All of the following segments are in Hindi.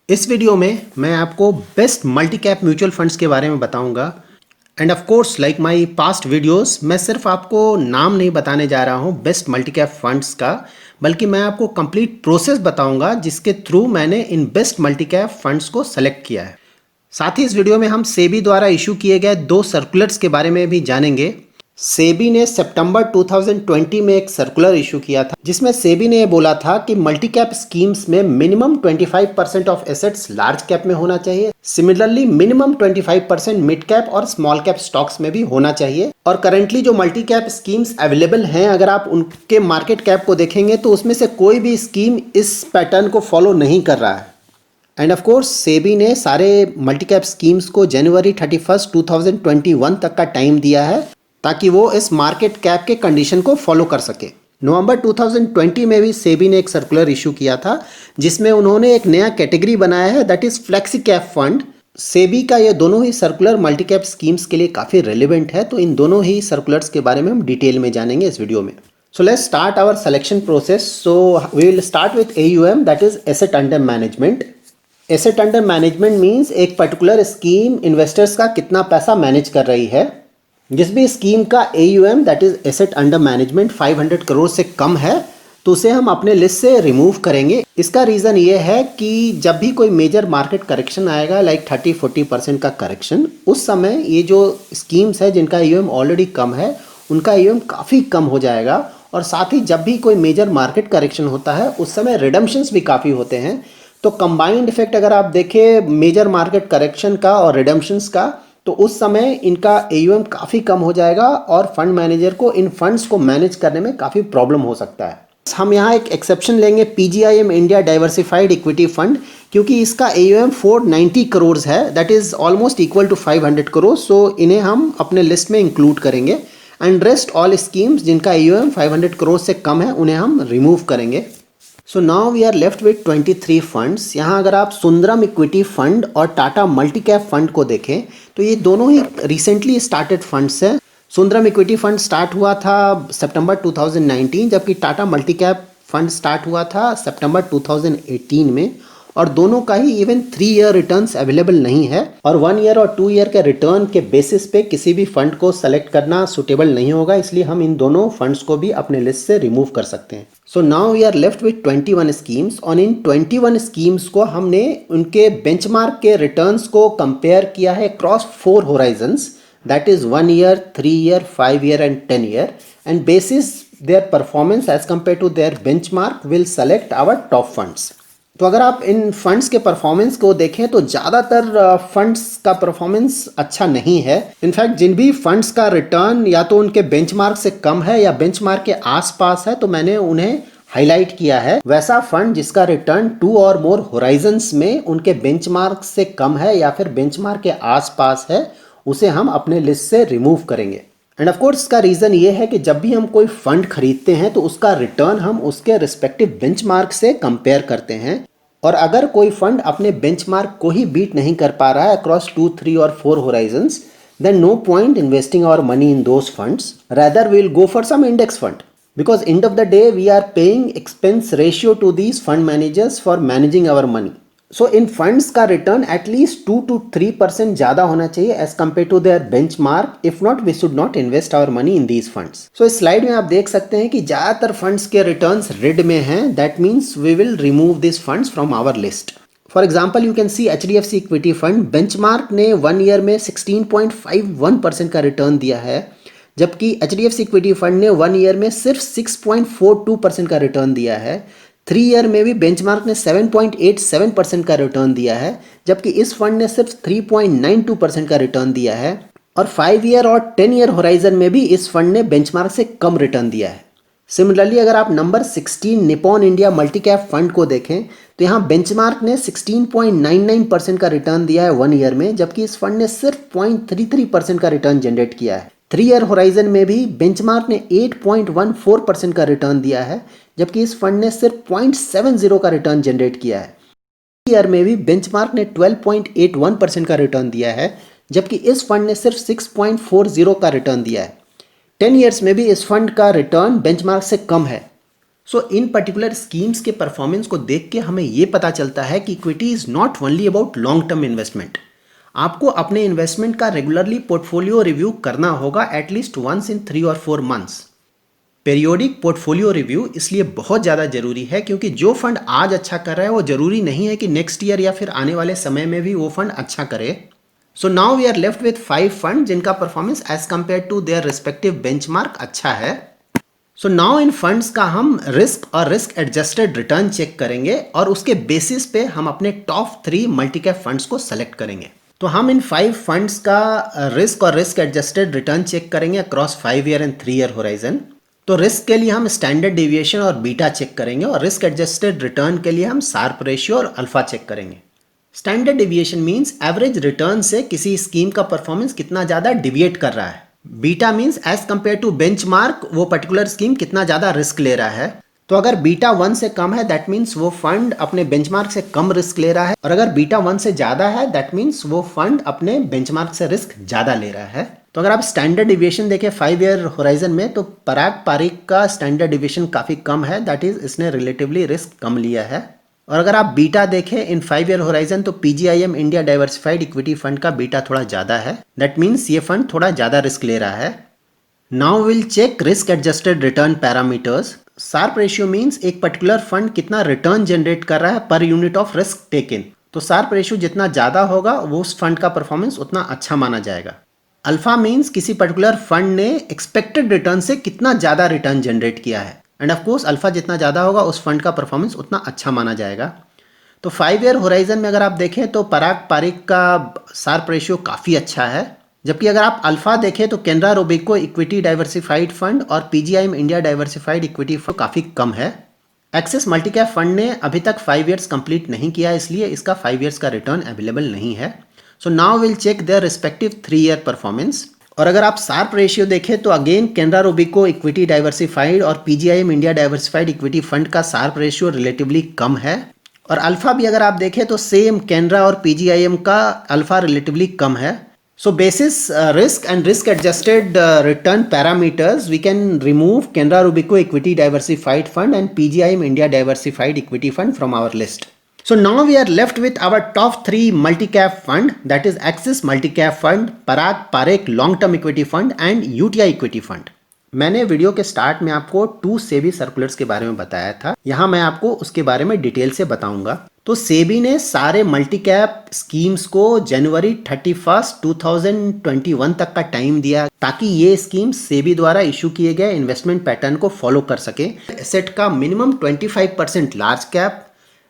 इस वीडियो में मैं आपको best multi cap mutual funds के बारे में बताऊंगा। End of course like my past videos, मैं सिर्फ आपको नाम नहीं बताने जा रहा हूं बेस्ट मल्टी कैप फंड्स का, बल्कि मैं आपको कंप्लीट प्रोसेस बताऊंगा जिसके थ्रू मैंने in best multi cap funds को सेलेक्ट किया है। साथ ही इस वीडियो में हम सेबी द्वारा इशू किए गए 2 सर्कुलर्स के बारे में भी जानेंगे। सेबी ने सितंबर 2020 में एक सर्कुलर इशू किया था जिसमें सेबी ने बोला था कि मल्टी कैप स्कीम्स में minimum 25% of assets large cap में होना चाहिए। सिमिलरली मिनिमम 25% मिड कैप और स्मॉल कैप स्टॉक्स में भी होना चाहिए। और करंटली जो मल्टी कैप स्कीम्स अवेलेबल हैं, अगर आप उनके मार्केट कैप को देखेंगे तो उसमें से कोई भी स्कीम इस पैटर्न को फॉलो नहीं कर रहा है। एंड ऑफ कोर्स सेबी ने सारे मल्टी कैप स्कीम्स को जनवरी 31, 2021 तक का टाइम दिया है ताकि वो इस मार्केट कैप के कंडीशन को फॉलो कर सके। नवंबर 2020 में भी सेबी ने एक सर्कुलर इशू किया था जिसमें उन्होंने एक नया कैटेगरी बनाया है, that is flexi cap fund. SEBI का ये दोनों ही सर्कुलर मल्टी कैप स्कीम्स के लिए काफ़ी रेलिवेंट है, तो इन दोनों ही सर्कुलर्स के बारे में हम डिटेल में जानेंगे इस वीडियो में। So let's start our selection process. So we will start with AUM, that is asset under management. Asset under management means एक पर्टिकुलर स्कीम इन्वेस्टर्स का कितना पैसा मैनेज कर रही है। जिस भी स्कीम का AUM that is asset under management 500 crore से कम है तो उसे हम अपने लिस्ट से रिमूव करेंगे। इसका रीज़न ये है कि जब भी कोई मेजर मार्केट करेक्शन आएगा, लाइक 30-40% का करेक्शन, उस समय ये जो स्कीम्स है जिनका AUM ऑलरेडी कम है उनका AUM काफ़ी कम हो जाएगा। और साथ ही जब भी कोई मेजर मार्केट करेक्शन होता है उस समय रिडम्पशंस भी काफ़ी होते हैं। तो कंबाइंड इफेक्ट अगर आप देखें मेजर मार्केट करेक्शन का और रिडम्पशंस का, तो उस समय इनका AUM काफ़ी कम हो जाएगा और फंड मैनेजर को इन फंड्स को मैनेज करने में काफ़ी प्रॉब्लम हो सकता है। हम यहाँ एक एक्सेप्शन लेंगे PGIM India diversified equity fund, क्योंकि इसका AUM 490 करोड़ है, that is almost equal to 500 crore. So इन्हें हम अपने लिस्ट में इंक्लूड करेंगे। एंड रेस्ट ऑल स्कीम्स जिनका AUM 500 करोड़ से कम है उन्हें हम रिमूव करेंगे। So now we are left with 23 funds. यहाँ अगर आप सुंदरम इक्विटी फंड और टाटा मल्टी कैप फंड को देखें तो ये दोनों ही रिसेंटली स्टार्टेड फंड्स हैं। सुंदरम इक्विटी फंड स्टार्ट हुआ था सितंबर 2019, जबकि Tata multi cap fund start हुआ था सितंबर 2018 में। और दोनों का ही इवन 3 ईयर रिटर्न्स अवेलेबल नहीं है, और 1 ईयर और 2 ईयर के रिटर्न के बेसिस पे किसी भी फंड को सेलेक्ट करना सुटेबल नहीं होगा, इसलिए हम इन दोनों फंड्स को भी अपने लिस्ट से रिमूव कर सकते हैं। So now we are left with 21 schemes. और इन 21 स्कीम्स को हमने उनके बेंचमार्क के रिटर्न्स को कंपेयर किया है cross 4 horizons, that is 1 year, 3 year, 5 year and 10 year. And basis their performance as compare to their benchmark will select our top funds. तो अगर आप इन फंड्स के परफॉर्मेंस को देखें तो ज़्यादातर फंड्स का परफॉर्मेंस अच्छा नहीं है। इनफैक्ट जिन भी फंड्स का रिटर्न या तो उनके बेंचमार्क से कम है या बेंचमार्क के आसपास है, तो मैंने उन्हें हाईलाइट किया है। वैसा फंड जिसका रिटर्न 2 और मोर होराइजन्स में उनके बेंचमार्क से कम है या फिर बेंचमार्क के आसपास है, उसे हम अपने लिस्ट से रिमूव करेंगे। एंड ऑफ कोर्स इसका रीज़न ये है कि जब भी हम कोई फंड खरीदते हैं तो उसका रिटर्न हम उसके रिस्पेक्टिव बेंचमार्क से कंपेयर करते हैं। और अगर कोई फंड अपने बेंचमार्क को ही बीट नहीं कर पा रहा है अक्रॉस 2, 3 और 4 Horizons, then no point investing our money in those funds. Rather, we'll go for some index fund. Because end of the day, we are paying expense ratio to these fund managers for managing our money. So इन फंड्स का रिटर्न एटलीस्ट 2 to 3% ज़्यादा होना चाहिए as compare to their benchmark. If not, we should not invest our money in these funds. So इस स्लाइड में आप देख सकते हैं कि ज़्यादातर फंड्स के रिटर्न्स रेड में हैं, that means we will remove this funds from our list. For example you can see HDFC equity fund, benchmark ने 1 ईयर में 16.51% का रिटर्न दिया है, जबकि HDFC इक्विटी फंड ने 1 ईयर में सिर्फ 6.42% का रिटर्न दिया है। 3 ईयर में भी बेंचमार्क ने 7.87% का रिटर्न दिया है, जबकि इस फंड ने सिर्फ 3.92% का रिटर्न दिया है। और 5 ईयर और 10 ईयर होराइजन में भी इस फंड ने बेंचमार्क से कम रिटर्न दिया है। सिमिलरली अगर आप number 16 Nippon India multi cap fund को देखें तो यहाँ बेंचमार्क ने 16.99% का रिटर्न दिया है 1 ईयर में, जबकि इस फंड ने सिर्फ 0.33% का रिटर्न जनरेट किया है। 3 ईयर होराइजन में भी बेंचमार्क ने 8.14% का रिटर्न दिया है, जबकि इस फंड ने सिर्फ 0.70 का रिटर्न जनरेट किया है। 3 ईयर में भी बेंचमार्क ने 12.81% का रिटर्न दिया है, जबकि इस फंड ने सिर्फ 6.40 का रिटर्न दिया है। 10 ईयर्स में भी इस फंड का रिटर्न बेंचमार्क से कम है। सो इन पर्टिकुलर स्कीम्स के परफॉर्मेंस को देख के हमें ये पता चलता है कि equity is not only about long term investment. आपको अपने इन्वेस्टमेंट का रेगुलरली पोर्टफोलियो रिव्यू करना होगा एटलीस्ट वंस इन 3 और 4 मंथ्स। पेरियोडिक पोर्टफोलियो रिव्यू इसलिए बहुत ज़्यादा ज़रूरी है क्योंकि जो फंड आज अच्छा कर रहा है वो ज़रूरी नहीं है कि नेक्स्ट ईयर या फिर आने वाले समय में भी वो फंड अच्छा करे। So now we are left with 5 fund जिनका performance as compare to their respective benchmark अच्छा है। सो नाउ इन फंड्स का हम रिस्क और रिस्क एडजस्टेड रिटर्न चेक करेंगे और उसके बेसिस पे हम अपने टॉप 3 मल्टी कैप फंड्स को सेलेक्ट करेंगे। तो हम इन 5 फंड्स का रिस्क और रिस्क एडजस्टेड रिटर्न चेक करेंगे across 5 year and 3 year horizon. तो रिस्क के लिए हम स्टैंडर्ड डेविएशन और बीटा चेक करेंगे और रिस्क एडजस्टेड रिटर्न के लिए हम शार्प रेशियो और अल्फा चेक करेंगे। Standard deviation means average return से किसी स्कीम का परफॉर्मेंस कितना ज़्यादा डिविएट कर रहा है। Beta means as compare to benchmark वो पर्टिकुलर स्कीम कितना ज़्यादा रिस्क ले रहा है। तो अगर बीटा 1 से कम है दैट मीन्स वो फंड अपने बेंचमार्क से कम रिस्क ले रहा है, और अगर बीटा 1 से ज़्यादा है दैट मीन्स वो फंड अपने बेंचमार्क से रिस्क ज़्यादा ले रहा है। तो अगर आप स्टैंडर्ड डिविएशन देखें 5 ईयर होराइजन में तो पराग पारिक का स्टैंडर्ड डिविएशन काफ़ी कम है, दैट इज़ इसने रिलेटिवली रिस्क कम लिया है। और अगर आप बीटा देखें इन 5 ईयर होराइजन तो PGIM India diversified equity fund का बीटा थोड़ा ज़्यादा है, दैट मीन्स ये फंड थोड़ा ज़्यादा रिस्क ले रहा है। Now will check risk adjusted return parameters. Sharpe ratio means एक पर्टिकुलर फंड कितना रिटर्न जनरेट कर रहा है per unit of risk taken. तो शार्प रेशियो जितना ज़्यादा होगा वो उस फंड का परफॉर्मेंस उतना अच्छा माना जाएगा। अल्फा मीन्स किसी पर्टिकुलर फंड ने एक्सपेक्टेड रिटर्न से कितना ज़्यादा रिटर्न जनरेट किया है, एंड ऑफ कोर्स अल्फा जितना ज़्यादा होगा उस फंड का परफॉर्मेंस उतना अच्छा माना जाएगा। तो 5 ईयर होराइजन में अगर आप देखें तो पराग पारिक का शार्प रेशियो काफ़ी अच्छा है, जबकि अगर आप अल्फा देखें तो Canara Robeco equity diversified fund और PGIM India diversified equity fund काफ़ी कम है। एक्सिस मल्टीकैप फंड ने अभी तक 5 ईयर्स कंप्लीट नहीं किया है, इसलिए इसका 5 ईयर्स का रिटर्न अवेलेबल नहीं है। So now will check their respective 3 year performance. और अगर आप शार्प रेशियो देखें तो again Canara Robeco equity diversified और PGIM India diversified equity fund का शार्प रेशियो रिलेटिवली कम है, और अल्फा भी अगर आप देखें तो सेम कैनरा और पीजीआईएम का अल्फा रिलेटिवली कम है। So basis risk and risk adjusted return parameters, we can remove Canara Robeco Equity Diversified Fund and PGIM India Diversified Equity Fund from our list. So now we are left with our top 3 multi-cap fund, that is Axis Multi-Cap Fund, Parag Parekh Long Term Equity Fund and UTI Equity Fund. मैंने वीडियो के स्टार्ट में आपको 2 सेबी सर्कुलर्स के बारे में बताया था, यहाँ मैं आपको उसके बारे में डिटेल से बताऊंगा। तो सेबी ने सारे मल्टी कैप स्कीम्स को जनवरी 31, 2021 तक का टाइम दिया ताकि ये स्कीम सेबी द्वारा इशू किए गए इन्वेस्टमेंट पैटर्न को फॉलो कर सके। एसेट का minimum 25% large cap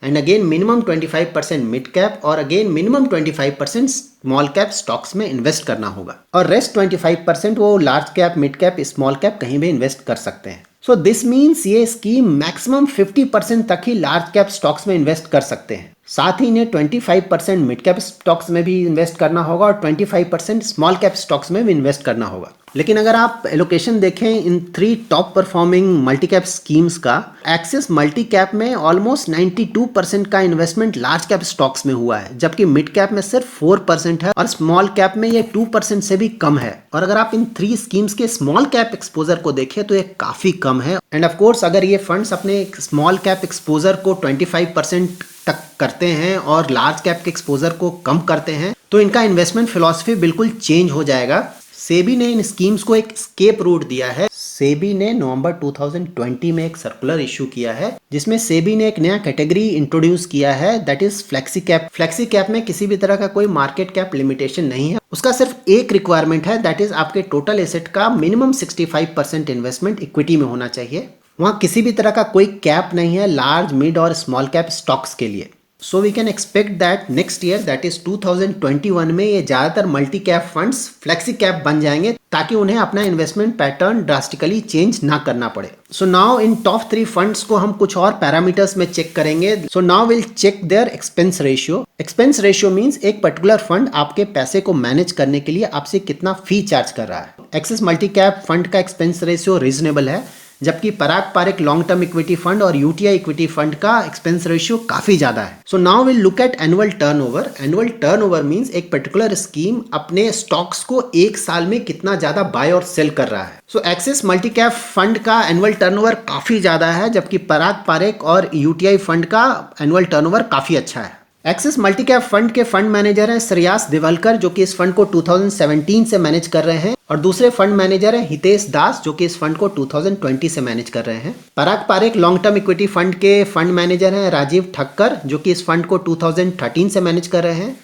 and again minimum 25% mid cap और again minimum 25% small cap stocks में इन्वेस्ट करना होगा, और रेस्ट 25% वो large cap, mid cap, small cap कहीं भी इन्वेस्ट कर सकते हैं। सो दिस मीन्स ये स्कीम मैक्सिमम 50% तक ही लार्ज कैप स्टॉक्स में इन्वेस्ट कर सकते हैं, साथ ही इन्हें 25% मिड कैप स्टॉक्स में भी इन्वेस्ट करना होगा और 25% स्मॉल कैप स्टॉक्स में भी इन्वेस्ट करना होगा। लेकिन अगर आप एलोकेशन देखें इन 3 top performing multi cap schemes का, एक्सिस मल्टी कैप में ऑलमोस्ट 92% का इन्वेस्टमेंट लार्ज कैप स्टॉक्स में हुआ है, जबकि मिड कैप में सिर्फ 4% है और स्मॉल कैप में ये 2% से भी कम है। और अगर आप इन 3 स्कीम्स के स्मॉल कैप एक्सपोजर को देखें तो ये काफी कम है, एंड ऑफ कोर्स अगर ये फंड्स अपने स्मॉल कैप एक्सपोजर को 25% तक करते हैं और लार्ज कैप के एक्सपोजर को कम करते हैं तो इनका इन्वेस्टमेंट फिलॉसफी बिल्कुल चेंज हो जाएगा। सेबी ने इन स्कीम्स को एक स्केप रूट दिया है। सेबी ने नवंबर 2020 में एक सर्कुलर इशू किया है जिसमें सेबी ने एक नया कैटेगरी इंट्रोड्यूस किया है, that is flexi cap. Flexi cap में किसी भी तरह का कोई मार्केट कैप लिमिटेशन नहीं है, उसका सिर्फ एक रिक्वायरमेंट है, दैट इज आपके टोटल एसेट का मिनिमम 65% इन्वेस्टमेंट इक्विटी में होना चाहिए। वहाँ किसी भी तरह का कोई कैप नहीं है लार्ज, मिड और स्मॉल कैप स्टॉक्स के लिए। So we can expect that next year that is 2021 में ये ज़्यादातर multi cap funds flexi cap बन जाएंगे ताकि उन्हें अपना इन्वेस्टमेंट पैटर्न ड्रास्टिकली चेंज ना करना पड़े। सो नाउ इन टॉप 3 फंड्स को हम कुछ और पैरामीटर्स में चेक करेंगे। So now will check their expense ratio. Expense ratio means एक पर्टिकुलर फंड आपके पैसे को मैनेज करने के लिए आपसे कितना फी चार्ज कर रहा है। एक्सिस मल्टी कैप फंड का एक्सपेंस रेशियो रीजनेबल है, जबकि Parag Parekh long term equity fund और यूटीआई इक्विटी फंड का एक्सपेंस रेशियो काफी ज्यादा है। So now will look at annual turnover. Annual turnover means एक पर्टिकुलर स्कीम अपने स्टॉक्स को एक साल में कितना ज्यादा बाय और सेल कर रहा है। सो एक्सिस मल्टी कैप फंड का एनुअल टर्नओवर काफी ज्यादा है, जबकि पराग पारेख और यूटीआई फंड का एनुअल टर्नओवर काफी अच्छा है। एक्सिस मल्टी कैप फंड के फंड मैनेजर हैं श्रेयास दिवालकर, जो कि इस फंड को 2017 से मैनेज कर रहे हैं, और दूसरे फंड मैनेजर हैं हितेश दास, जो कि इस फंड को 2020 से मैनेज कर रहे हैं। Parag Parekh long term equity fund के फंड मैनेजर हैं राजीव ठक्कर, जो कि इस फंड को 2013 से मैनेज कर रहे हैं।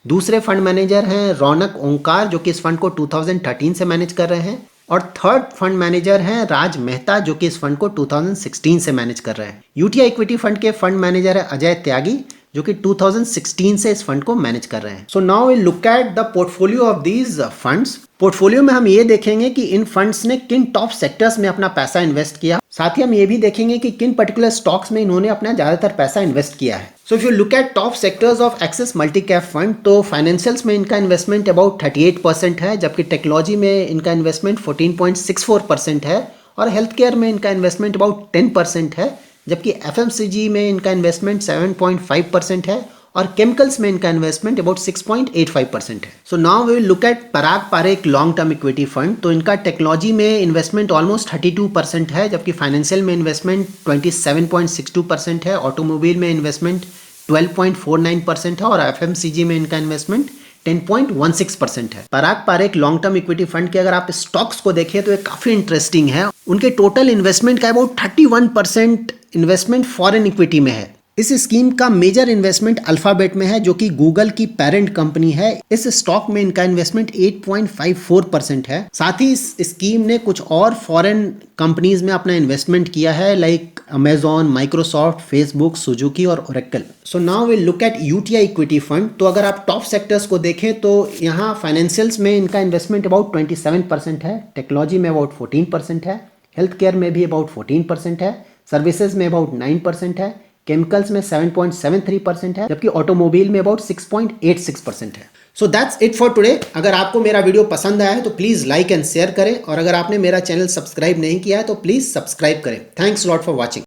दूसरे फंड मैनेजर हैं रौनक ओंकार, जो कि इस फंड को 2013 से मैनेज कर रहे हैं। और थर्ड फंड मैनेजर हैं राज मेहता, जो कि इस फंड को 2016 से मैनेज कर रहे हैं। यूटीआई इक्विटी फंड के फंड मैनेजर है अजय त्यागी, जो कि 2016 से इस फंड को मैनेज कर रहे हैं। So now we look at the portfolio of these funds. Portfolio में हम ये देखेंगे कि इन फंड्स ने किन टॉप सेक्टर्स में अपना पैसा इन्वेस्ट किया। साथ ही हम ये भी देखेंगे कि किन पर्टिकुलर स्टॉक्स में इन्होंने अपना ज्यादातर पैसा इन्वेस्ट किया है। So if you look at top sectors of axis multi cap fund, तो फाइनेंशियल्स में इनका इन्वेस्टमेंट अबाउट 38% है, जबकि टेक्नोलॉजी में इनका इन्वेस्टमेंट 14.64% है, और हेल्थ केयर में इनका इन्वेस्टमेंट अबाउट 10% है, जबकि एफएमसीजी में इनका इन्वेस्टमेंट 7.5% है, और केमिकल्स में इनका इन्वेस्टमेंट अबाउट 6.85% है। So now we will look at Parag Parekh long term equity fund. तो इनका टेक्नोलॉजी में इन्वेस्टमेंट ऑलमोस्ट 32% है, जबकि फाइनेंशियल में इन्वेस्टमेंट 27.62% है, ऑटोमोबाइल में इन्वेस्टमेंट 12.49% है, और एफएमसीजी में इनका इन्वेस्टमेंट 10.16% है। Parag Parekh long term equity fund के अगर आप स्टॉक्स को देखें तो ये काफी इंटरेस्टिंग है। उनके टोटल इन्वेस्टमेंट का अबाउट 31% इन्वेस्टमेंट फॉरेन इक्विटी में है। इस स्कीम का मेजर इन्वेस्टमेंट अल्फाबेट में है, जो कि गूगल की पेरेंट कंपनी है। इस स्टॉक में इनका इन्वेस्टमेंट 8.54% है। साथ ही इस स्कीम ने कुछ और फॉरेन कंपनीज में अपना इन्वेस्टमेंट किया है, like Amazon, Microsoft, Facebook, Suzuki और Oracle. So now will look at UTI equity fund. तो अगर आप टॉप सेक्टर्स को देखें तो यहाँ फाइनेंशियल्स में इनका इन्वेस्टमेंट अबाउट 27% है, टेक्नोलॉजी में अबाउट 14% है, हेल्थ केयर में भी अबाउट 14% है, सर्विसेज में अबाउट 9% है, केमिकल्स में 7.73% है, जबकि ऑटोमोबाइल में अबाउट 6.86% है। So that's it for today. अगर आपको मेरा वीडियो पसंद आया है तो प्लीज़ लाइक एंड शेयर करें, और अगर आपने मेरा चैनल सब्सक्राइब नहीं किया है तो प्लीज़ सब्सक्राइब करें। Thanks lot for watching.